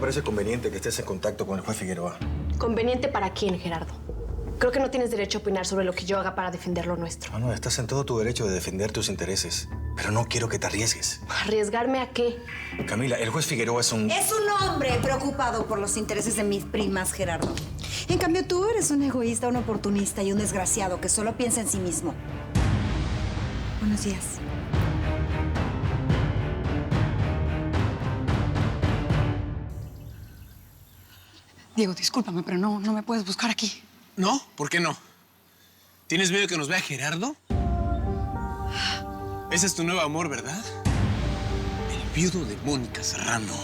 parece conveniente que estés en contacto con el juez Figueroa. ¿Conveniente para quién, Gerardo? Creo que no tienes derecho a opinar sobre lo que yo haga para defender lo nuestro. No, estás en todo tu derecho de defender tus intereses. Pero no quiero que te arriesgues. ¿Arriesgarme a qué? Camila, el juez Figueroa es un... Es un hombre preocupado por los intereses de mis primas, Gerardo. En cambio, tú eres un egoísta, un oportunista y un desgraciado que solo piensa en sí mismo. Buenos días. Diego, discúlpame, pero no me puedes buscar aquí. ¿No? ¿Por qué no? ¿Tienes miedo de que nos vea Gerardo? Ese es tu nuevo amor, ¿verdad? El viudo de Mónica Serrano.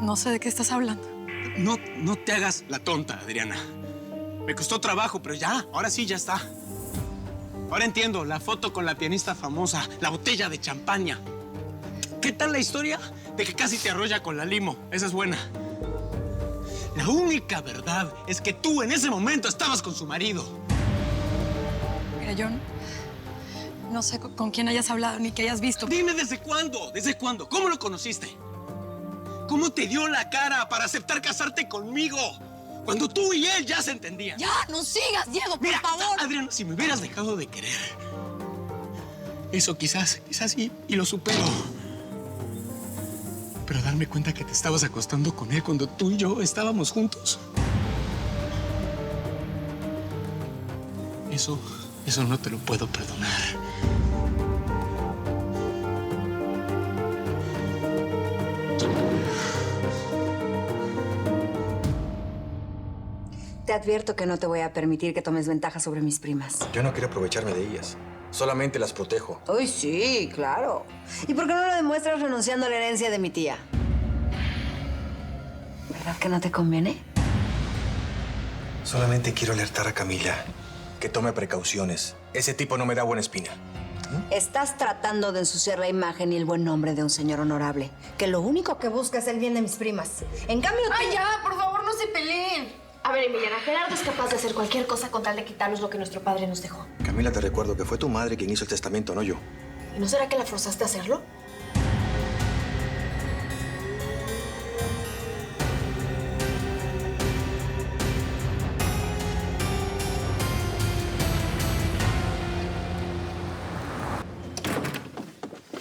No sé de qué estás hablando. No te hagas la tonta, Adriana. Me costó trabajo, pero ya, ahora sí, ya está. Ahora entiendo, la foto con la pianista famosa, la botella de champaña. ¿Qué tal la historia de que casi te arrolla con la limo? Esa es buena. La única verdad es que tú en ese momento estabas con su marido. Mira, yo no sé con quién hayas hablado ni qué hayas visto. Dime, ¿desde cuándo? ¿Desde cuándo? ¿Cómo lo conociste? ¿Cómo te dio la cara para aceptar casarte conmigo? Cuando tú y él ya se entendían. Ya, no sigas, Diego, por Mira, favor. Adriana, si me hubieras dejado de querer, eso quizás sí, y lo supero. Pero darme cuenta que te estabas acostando con él cuando tú y yo estábamos juntos. Eso no te lo puedo perdonar. Te advierto que no te voy a permitir que tomes ventaja sobre mis primas. Yo no quiero aprovecharme de ellas. Solamente las protejo. Uy, sí, claro. ¿Y por qué no lo demuestras renunciando a la herencia de mi tía? ¿Verdad que no te conviene? Solamente quiero alertar a Camila que tome precauciones. Ese tipo no me da buena espina. Estás tratando de ensuciar la imagen y el buen nombre de un señor honorable, que lo único que busca es el bien de mis primas. En cambio, tú... ¡Ay, ya! Por favor, no se peleen. A ver, Emiliana, Gerardo es capaz de hacer cualquier cosa con tal de quitarnos lo que nuestro padre nos dejó. Camila, te recuerdo que fue tu madre quien hizo el testamento, no yo. ¿Y no será que la forzaste a hacerlo?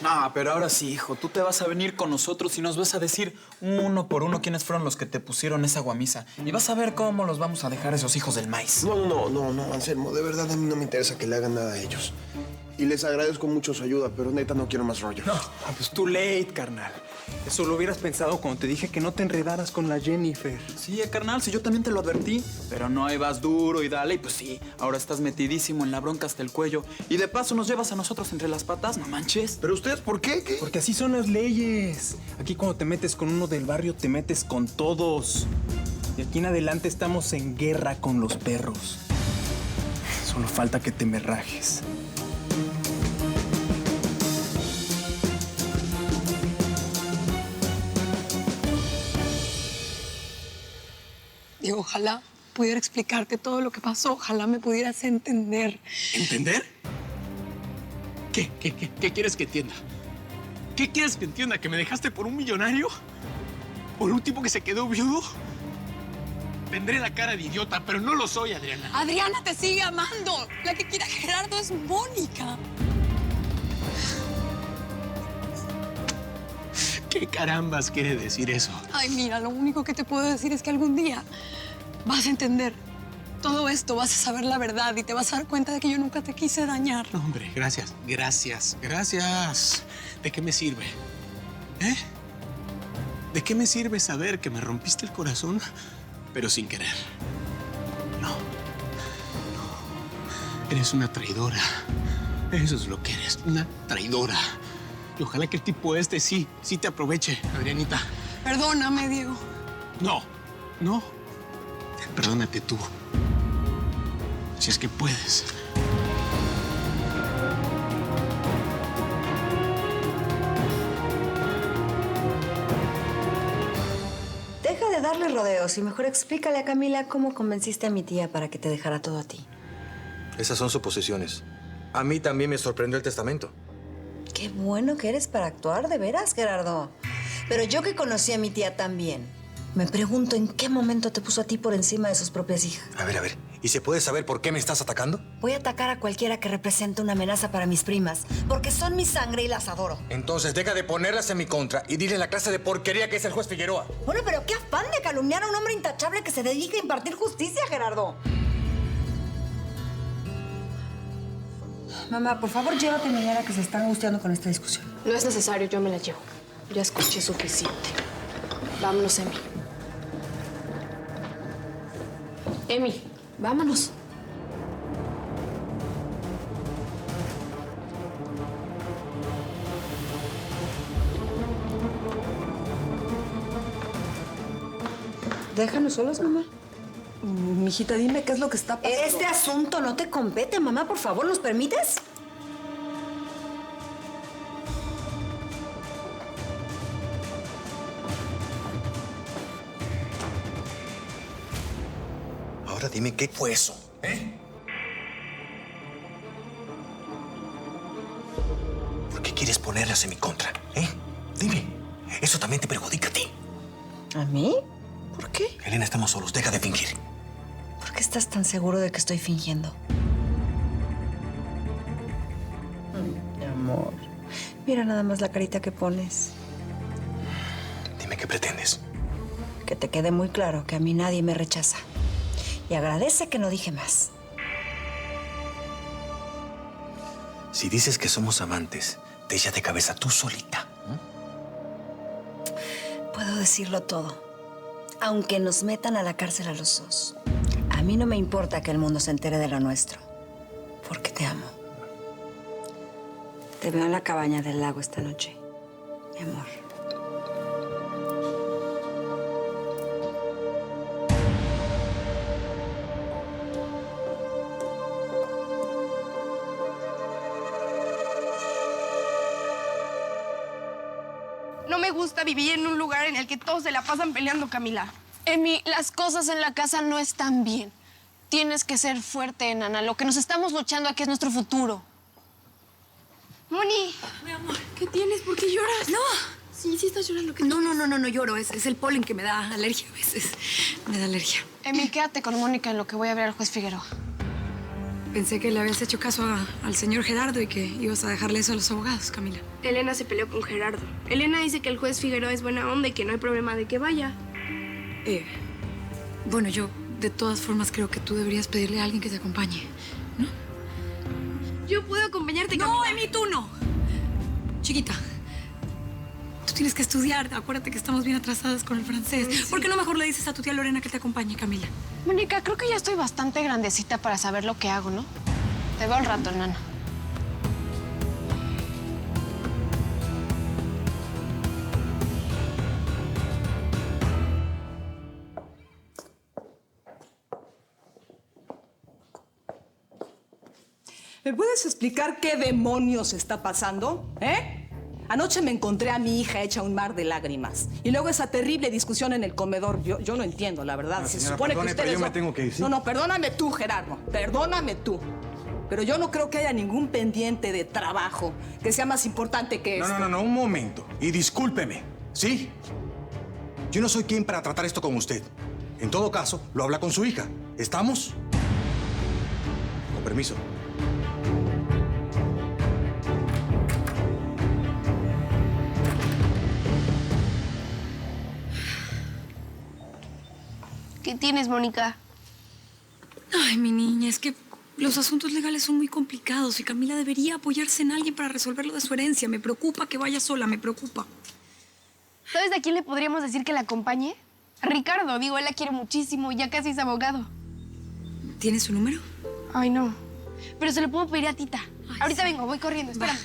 No, pero ahora sí, hijo. Tú te vas a venir con nosotros y nos vas a decir uno por uno quiénes fueron los que te pusieron esa guamisa. Y vas a ver cómo los vamos a dejar esos hijos del maíz. No, Anselmo. De verdad, a mí no me interesa que le hagan nada a ellos. Y les agradezco mucho su ayuda, pero neta no quiero más rollos. No, pues too late, carnal. Eso lo hubieras pensado cuando te dije que no te enredaras con la Jennifer. Sí, carnal, sí, yo también te lo advertí. Pero no, ahí vas duro y dale. Y pues sí, ahora estás metidísimo en la bronca hasta el cuello. Y de paso nos llevas a nosotros entre las patas, no manches. ¿Pero ustedes por qué? ¿Qué? Porque así son las leyes. Aquí cuando te metes con uno del barrio, te metes con todos. Y aquí en adelante estamos en guerra con los perros. Solo falta que te me rajes. Diego, ojalá pudiera explicarte todo lo que pasó. Ojalá me pudieras entender. ¿Entender? ¿Qué quieres que entienda? ¿Qué quieres que entienda? ¿Que me dejaste por un millonario? ¿Por un tipo que se quedó viudo? Tendré la cara de idiota, pero no lo soy, Adriana. Adriana te sigue amando. La que quiere a Gerardo es Mónica. ¿Qué carambas quiere decir eso? Ay, mira, lo único que te puedo decir es que algún día vas a entender todo esto, vas a saber la verdad y te vas a dar cuenta de que yo nunca te quise dañar. No, hombre, gracias. ¿De qué me sirve? ¿Eh? ¿De qué me sirve saber que me rompiste el corazón, pero sin querer? No. Eres una traidora. Eso es lo que eres, una traidora. Y ojalá que el tipo sí te aproveche, Adrianita. Perdóname, Diego. No. Perdónate tú. Si es que puedes. Deja de darle rodeos y mejor explícale a Camila cómo convenciste a mi tía para que te dejara todo a ti. Esas son suposiciones. A mí también me sorprendió el testamento. Qué bueno que eres para actuar, de veras, Gerardo. Pero yo que conocí a mi tía también, me pregunto en qué momento te puso a ti por encima de sus propias hijas. A ver. ¿Y se puede saber por qué me estás atacando? Voy a atacar a cualquiera que represente una amenaza para mis primas, porque son mi sangre y las adoro. Entonces deja de ponerlas en mi contra y dile la clase de porquería que es el juez Figueroa. Bueno, pero qué afán de calumniar a un hombre intachable que se dedica a impartir justicia, Gerardo. Mamá, por favor, llévate a Emiliana que se está angustiando con esta discusión. No es necesario, yo me la llevo. Ya escuché suficiente. Vámonos, Emi. Emi, vámonos. Déjanos solos, mamá. Mijita, dime qué es lo que está pasando. Este asunto no te compete, mamá. Por favor, ¿nos permites? Ahora dime qué fue eso, ¿eh? ¿Por qué quieres ponerlas en mi contra, eh? Dime, ¿eso también te perjudica a ti? ¿A mí? ¿Por qué? Elena, estamos solos, deja de fingir. ¿Por qué estás tan seguro de que estoy fingiendo? Mi amor, mira nada más la carita que pones. Dime qué pretendes. Que te quede muy claro que a mí nadie me rechaza. Y agradece que no dije más. Si dices que somos amantes, te echa de cabeza tú solita. Puedo decirlo todo. Aunque nos metan a la cárcel a los dos. A mí no me importa que el mundo se entere de lo nuestro. Porque te amo. Te veo en la cabaña del lago esta noche, mi amor. No me gusta vivir en un lugar en el que todos se la pasan peleando, Camila. Emi, las cosas en la casa no están bien. Tienes que ser fuerte, Nana. Lo que nos estamos luchando aquí es nuestro futuro. Moni. Mi amor, ¿qué tienes? ¿Por qué lloras? No. Sí, estás llorando. No lloro. Es el polen que me da alergia a veces. Me da alergia. Emi, quédate con Mónica en lo que voy a ver al juez Figueroa. Pensé que le habías hecho caso al señor Gerardo y que ibas a dejarle eso a los abogados, Camila. Elena se peleó con Gerardo. Elena dice que el juez Figueroa es buena onda y que no hay problema de que vaya. Bueno, yo de todas formas creo que tú deberías pedirle a alguien que te acompañe, ¿no? Yo puedo acompañarte, Camila. No, Emi, tú no. Chiquita, tú tienes que estudiar. Acuérdate que estamos bien atrasadas con el francés. Sí. ¿Por qué no mejor le dices a tu tía Lorena que te acompañe, Camila? Mónica, creo que ya estoy bastante grandecita para saber lo que hago, ¿no? Te veo al rato, Nana. ¿Me puedes explicar qué demonios está pasando? Anoche me encontré a mi hija hecha un mar de lágrimas. Y luego esa terrible discusión en el comedor. Yo no entiendo, la verdad. Se señora, supone perdone, que ustedes pero yo me tengo que ir, ¿sí? No, perdóname tú, Gerardo. Perdóname tú. Pero yo no creo que haya ningún pendiente de trabajo que sea más importante que esto. No, un momento. Y discúlpeme, ¿sí? Yo no soy quien para tratar esto con usted. En todo caso, lo habla con su hija. ¿Estamos? Con permiso. ¿Qué tienes, Mónica? Ay, mi niña, es que los asuntos legales son muy complicados y Camila debería apoyarse en alguien para resolver lo de su herencia. Me preocupa que vaya sola, me preocupa. ¿Sabes a quién le podríamos decir que la acompañe? A Ricardo. Digo, él la quiere muchísimo. Ya casi es abogado. ¿Tienes su número? Ay, no. Pero se lo puedo pedir a Tita. Ay, Ahorita sí. vengo, voy corriendo. Espérame.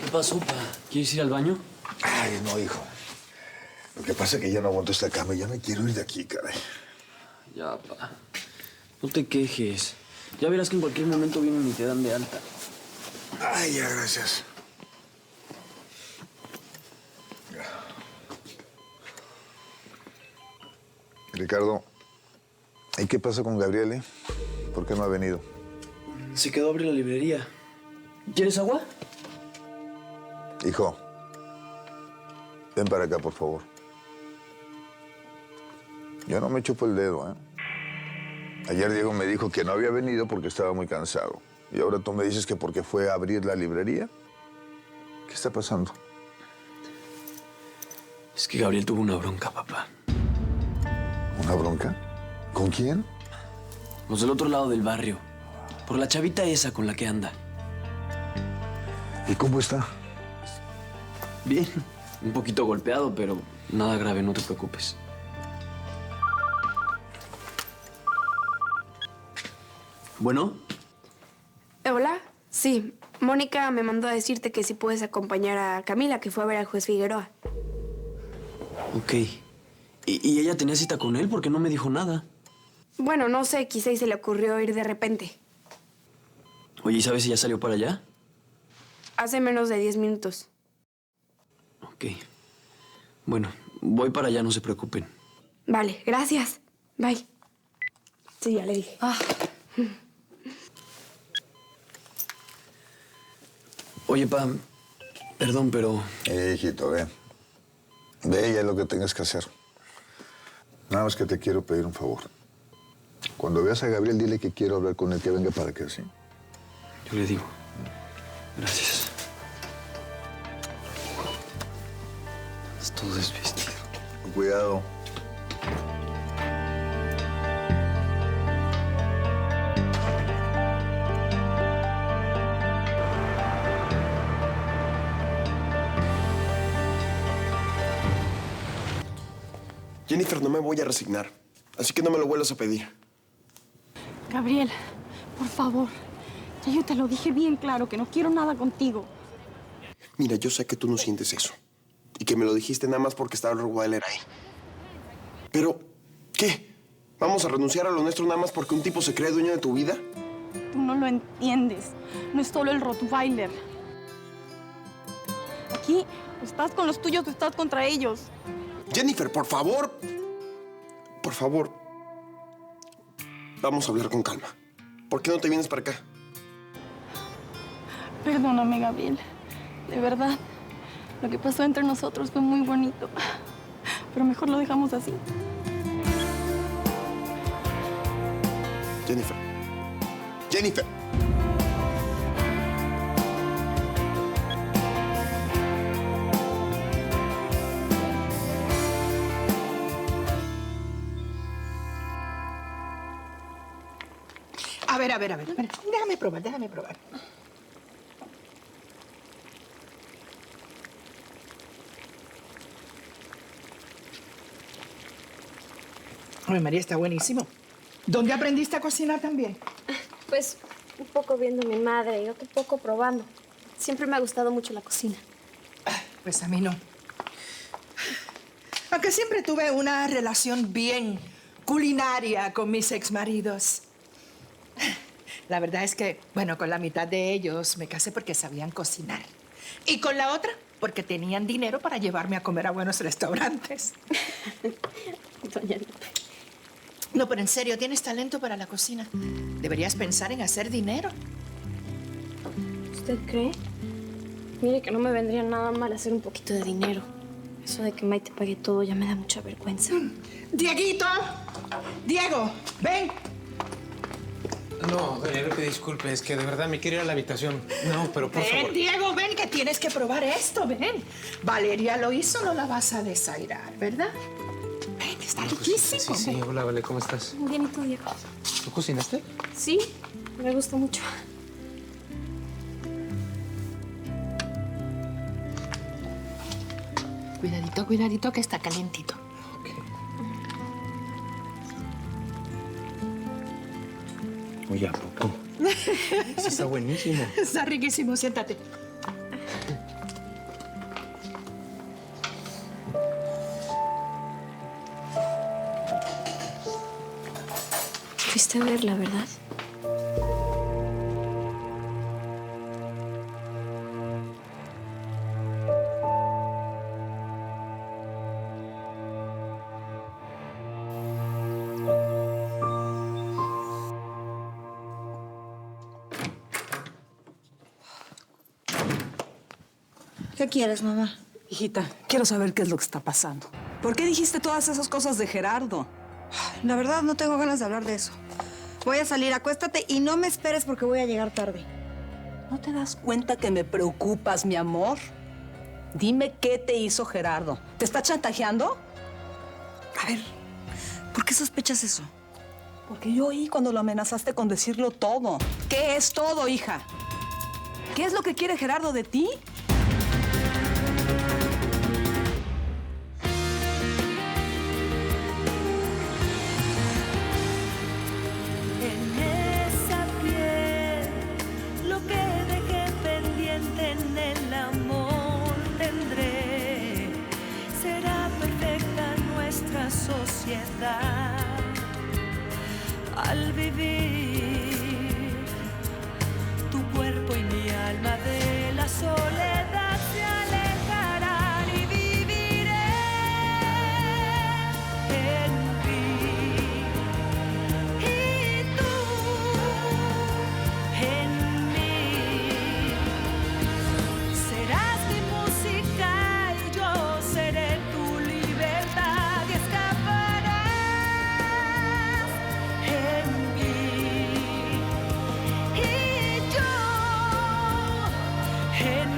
¿Qué pasó, pa? ¿Quieres ir al baño? Ay, no, hijo. Lo que pasa es que ya no aguanto esta cama. Ya me quiero ir de aquí, caray. Ya, pa. No te quejes. Ya verás que en cualquier momento vienen y te dan de alta. Ay, ya, gracias. Ricardo, ¿Y qué pasa con Gabriele? ¿Por qué no ha venido? Se quedó a abrir la librería. ¿Quieres agua? Hijo, ven para acá, por favor. Yo no me chupo el dedo, ¿eh? Ayer Diego me dijo que no había venido porque estaba muy cansado. Y ahora tú me dices que porque fue a abrir la librería. ¿Qué está pasando? Es que Gabriel tuvo una bronca, papá. ¿Una bronca? ¿Con quién? Los del otro lado del barrio. Por la chavita esa con la que anda. ¿Y cómo está? Bien. Un poquito golpeado, pero nada grave, no te preocupes. ¿Bueno? Hola. Sí, Mónica me mandó a decirte que si puedes acompañar a Camila, que fue a ver al juez Figueroa. Ok. ¿Y ella tenía cita con él? Porque no me dijo nada. Bueno, no sé, quizá y se le ocurrió ir de repente. Oye, ¿y sabes si ya salió para allá? Hace menos de 10 minutos. Ok. Bueno, voy para allá, no se preocupen. Vale, gracias. Bye. Sí, ya le dije. Oye, pa, perdón, pero... Hijito, ve. Ve, ya es lo que tengas que hacer. Nada más que te quiero pedir un favor. Cuando veas a Gabriel, dile que quiero hablar con él, que venga para acá, ¿sí? Yo le digo. Gracias. Estás todo desvestido. Con cuidado. Jennifer, no me voy a resignar. Así que no me lo vuelvas a pedir. Gabriel, por favor. Ya yo te lo dije bien claro, que no quiero nada contigo. Mira, yo sé que tú no sientes eso. Y que me lo dijiste nada más porque estaba el Rottweiler ahí. Pero, ¿qué? ¿Vamos a renunciar a lo nuestro nada más porque un tipo se cree dueño de tu vida? Tú no lo entiendes. No es solo el Rottweiler. Aquí, o estás con los tuyos o estás contra ellos. Jennifer, por favor. Por favor. Vamos a hablar con calma. ¿Por qué no te vienes para acá? Perdóname, Gabriel. De verdad. Lo que pasó entre nosotros fue muy bonito. Pero mejor lo dejamos así. Jennifer. Jennifer. A ver. Déjame probar. Ay, María, está buenísimo. ¿Dónde aprendiste a cocinar también? Pues un poco viendo a mi madre y otro poco probando. Siempre me ha gustado mucho la cocina. Pues a mí no. Aunque siempre tuve una relación bien culinaria con mis exmaridos. La verdad es que, bueno, con la mitad de ellos me casé porque sabían cocinar. Y con la otra, porque tenían dinero para llevarme a comer a buenos restaurantes. Doña Lupe. No, pero en serio, tienes talento para la cocina. Deberías pensar en hacer dinero. ¿Usted cree? Mire que no me vendría nada mal hacer un poquito de dinero. Eso de que Maite pague todo ya me da mucha vergüenza. ¡Dieguito! ¡Diego! ¡Ven! No, doña Lupe, disculpe, es que de verdad me quiero ir a la habitación. No, pero por favor. Ven, Diego, ven, que tienes que probar esto, ven. Valeria lo hizo, no la vas a desairar, ¿verdad? Ven, está riquísimo. Sí, hola, Vale, ¿cómo estás? Muy bien, ¿y tú, Diego? ¿Tú cocinaste? Sí, me gusta mucho. Cuidadito, que está calientito. Oye, ¿a poco? Eso está buenísimo. Está riquísimo, siéntate. Fuiste a verla, ¿verdad? ¿Qué quieres, mamá? Hijita, quiero saber qué es lo que está pasando. ¿Por qué dijiste todas esas cosas de Gerardo? La verdad, no tengo ganas de hablar de eso. Voy a salir, acuéstate y no me esperes porque voy a llegar tarde. ¿No te das cuenta que me preocupas, mi amor? Dime qué te hizo Gerardo. ¿Te está chantajeando? A ver, ¿por qué sospechas eso? Porque yo oí cuando lo amenazaste con decirlo todo. ¿Qué es todo, hija? ¿Qué es lo que quiere Gerardo de ti? En esa piel, lo que dejé pendiente en el amor tendré. Será perfecta nuestra sociedad al vivir tu cuerpo y mi alma de la soledad se alejarán y viviré en ti y tú en mí. Serás mi música y yo seré tu libertad y escaparás en mí y yo en